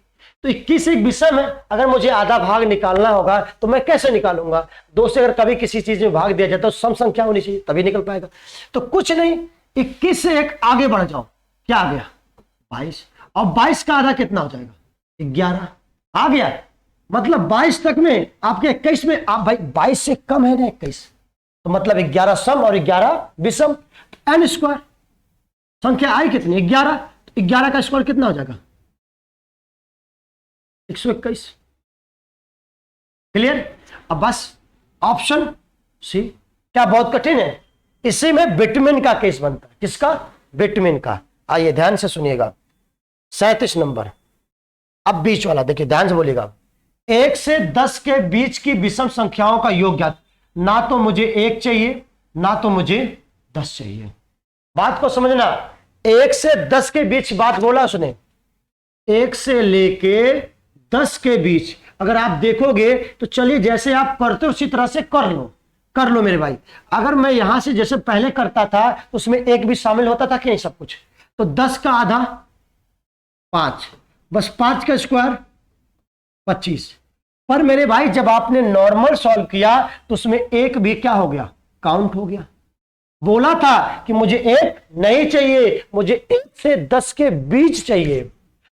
तो 21 एक विषम है। अगर मुझे आधा भाग निकालना होगा तो मैं कैसे निकालूंगा? 2 से अगर कभी किसी चीज में भाग दिया जाए तो सम संख्या होनी चाहिए, तभी निकल पाएगा। तो कुछ नहीं, 21 से एक आगे बढ़ जाओ, क्या आ गया? 22। और 22 का आधा कितना हो जाएगा? 11 आ गया। मतलब 22 तक में आपके 21 में आप भाई 22 से कम है ना 21, तो मतलब 11 सम और 11 विषम। n स्क्वायर संख्या आई कितनी? 11। तो 11 का स्क्वायर कितना हो जाएगा? 121। क्लियर? अब बस ऑप्शन सी। क्या बहुत कठिन है? इसी में विटामिन का केस बनता है। किसका? विटामिन का। आइए ध्यान से सुनिएगा, 37 नंबर। अब बीच वाला देखिए, ध्यान से बोलिएगा। 1 से 10 के बीच की विषम संख्याओं का योग ज्ञात। ना तो मुझे 1 चाहिए, ना तो मुझे 10 चाहिए। बात को समझना, 1 से 10 के बीच बात बोला उसने, 1 से लेके 10 के बीच अगर आप देखोगे तो चलिए जैसे आप करते हो उसी तरह से कर लो मेरे भाई। अगर मैं यहां से जैसे पहले करता था तो उसमें 1 भी शामिल होता था कि नहीं, सब कुछ। तो 10 का आधा 5, बस 5 का स्क्वायर 25। पर मेरे भाई जब आपने नॉर्मल सॉल्व किया तो उसमें 1 भी क्या हो गया, काउंट हो गया। बोला था कि मुझे 1 नहीं चाहिए, मुझे 1 से 10 के बीच चाहिए।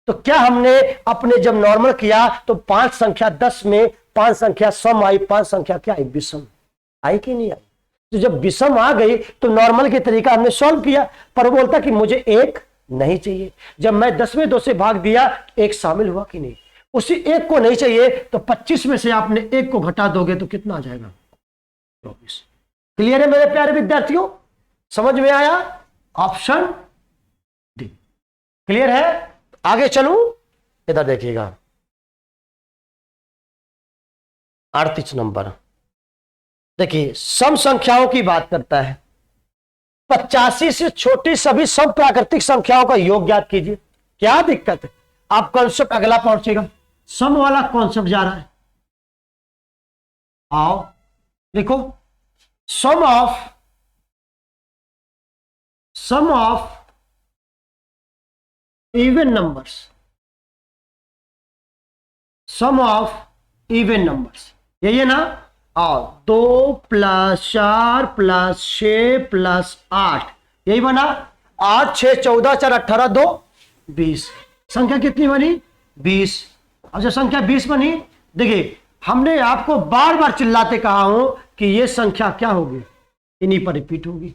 तो क्या हमने अपने जब नॉर्मल किया तो 5 संख्या 10 में 5 संख्या सम आई, 5 संख्या क्या आई, विषम आई कि नहीं आई। तो जब विषम आ गई तो नॉर्मल के तरीका हमने सॉल्व किया, पर बोलता कि मुझे 1 नहीं चाहिए। जब मैं 10 में 2 से भाग दिया 1 शामिल हुआ कि नहीं, उसी 1 को नहीं चाहिए तो 25 में से आपने 1 को घटा दोगे तो कितना आ जाएगा, 24। क्लियर है मेरे प्यारे विद्यार्थियों, समझ में आया, ऑप्शन डी क्लियर है। आगे चलूं, इधर देखिएगा 38 नंबर। देखिए सम संख्याओं की बात करता है। 85 से छोटी सभी सम प्राकृतिक संख्याओं का योग ज्ञात कीजिए। क्या दिक्कत है, आप कॉन्सेप्ट अगला पहुंचेगा, सम वाला कॉन्सेप्ट जा रहा है। आओ देखो, sum of even numbers, sum of even numbers, यही है ना। और 2 + 4 + 6 + 8, यही बना। 8 6 14 4 18 2 20, संख्या कितनी बनी, 20। अब जब संख्या 20 बनी, देखिए हमने आपको बार बार चिल्लाते कहा हूं कि यह संख्या क्या होगी, इन्हीं पर रिपीट होगी।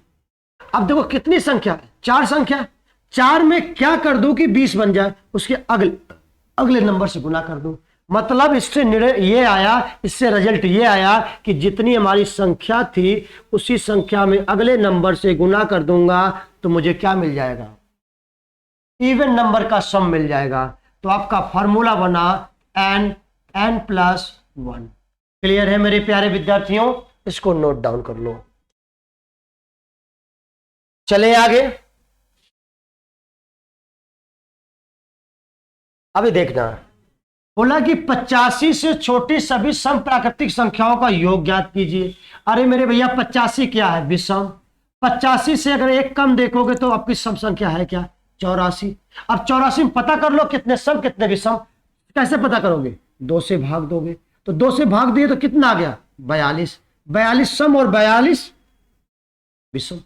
अब देखो कितनी संख्या है, 4 संख्या, 4 में क्या कर दूं कि 20 बन जाए, उसके अगले नंबर से गुना कर दूं। मतलब इससे ये आया, इससे रिजल्ट ये आया कि जितनी हमारी संख्या थी उसी संख्या में अगले नंबर से गुना कर दूंगा तो मुझे क्या मिल जाएगा, इवन नंबर का सम मिल जाएगा। तो आपका फॉर्मूला बना n+1। क्लियर है मेरे प्यारे विद्यार्थियों, इसको नोट डाउन कर लो। चले आगे, अभी देखना, बोला कि 85 से छोटी सभी सम प्राकृतिक संख्याओं का योग ज्ञात कीजिए। अरे मेरे भैया 85 क्या है, विषम। 85 से अगर 1 कम देखोगे तो आपकी सम संख्या है क्या, 84। अब 84 में पता कर लो कितने सम कितने विषम। कैसे पता करोगे, 2 से भाग दोगे, तो 2 से भाग दिए तो कितना आ गया, 42। 42 सम और 42 विषम,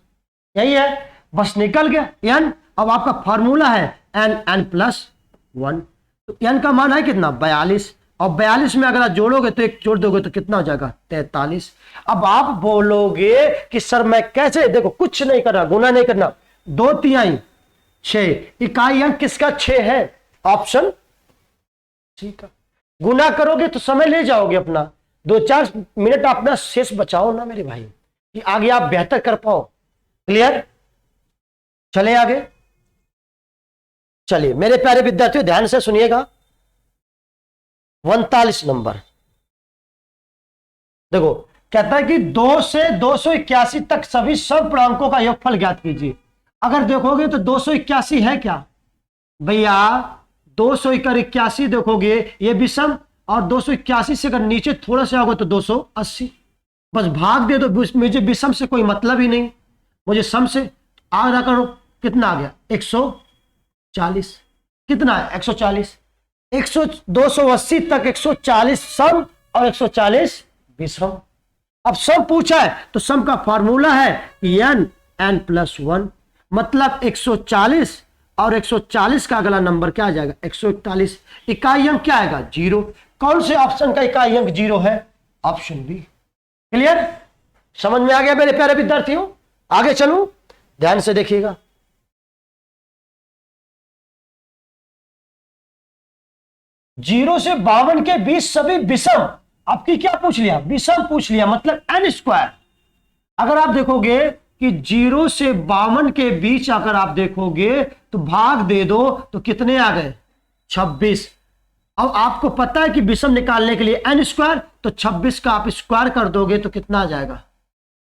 यही है, बस निकल गया n। अब आपका फॉर्मूला है n+1, तो n का मान है कितना, 42। और 42 में अगर आप जोड़ोगे तो 1 जोड़ दोगे तो कितना हो जाएगा, 43। अब आप बोलोगे कि सर मैं कैसे, देखो कुछ नहीं करना, गुना नहीं करना, 2×3 6, इकाई अंक किसका 6 है, ऑप्शन ठीक है। गुना करोगे तो समय ले जाओगे अपना, 2-4 मिनट अपना शेष बचाओ ना मेरे भाई, कि आगे आप बेहतर कर पाओ। क्लियर, चले आगे। चलिए मेरे प्यारे विद्यार्थियों ध्यान से सुनिएगा, 39 नंबर। देखो कहता है कि 2 से 281 तक सभी सब पूर्णांकों का योगफल ज्ञात कीजिए। अगर देखोगे तो 281 है क्या भैया, 281 देखोगे ये विषम, और 281 से अगर नीचे थोड़ा सा होगा तो 280। बस भाग दे, तो मुझे विषम से कोई मतलब ही नहीं, मुझे सम से आधा करो, कितना आ गया 140। कितना है 140, 280 तक 140 सम और 140 विषम। अब सम पूछा है तो सम का फॉर्मूला है n+1, मतलब 140 और 140 का अगला नंबर क्या आ जाएगा, 141। इकाई अंक क्या आएगा, 0। कौन से ऑप्शन का इकाई अंक 0 है, ऑप्शन बी। क्लियर, समझ में आ गया मेरे प्यारे विद्यार्थियों। आगे चलूं, ध्यान से देखिएगा, 0 से 52 के बीच सभी विषम। आपकी क्या पूछ लिया, विषम पूछ लिया, मतलब n²। अगर आप देखोगे कि 0 से 52 के बीच अगर आप देखोगे तो भाग दे दो तो कितने आ गए, 26। अब आपको पता है कि विषम निकालने के लिए n², तो 26 का आप स्क्वायर कर दोगे तो कितना आ जाएगा,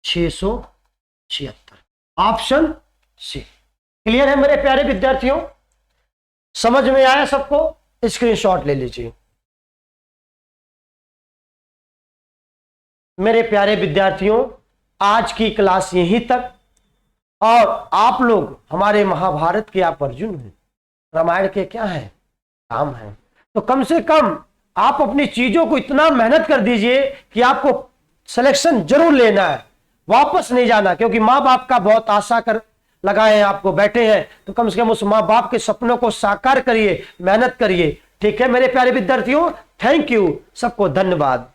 676। Option C. क्लियर है मेरे प्यारे विद्यार्थियों। समझ में आया सबको? स्क्रीनशॉट ले लीजिए। मेरे प्यारे विद्यार्थियों, आज की क्लास यहीं तक। और आप लोग हमारे महाभारत के आप अर्जुन हैं, रामायण के क्या है, राम है। तो कम से कम आप अपनी चीजों को इतना मेहनत कर दीजिए कि आपको सिलेक्शन जरूर लेना है, वापस नहीं जाना। क्योंकि माँ बाप का बहुत आशा कर लगाए हैं, आपको बैठे हैं, तो कम से कम उस माँ बाप के सपनों को साकार करिए, मेहनत करिए। ठीक है मेरे प्यारे विद्यार्थियों, थैंक यू, सबको धन्यवाद।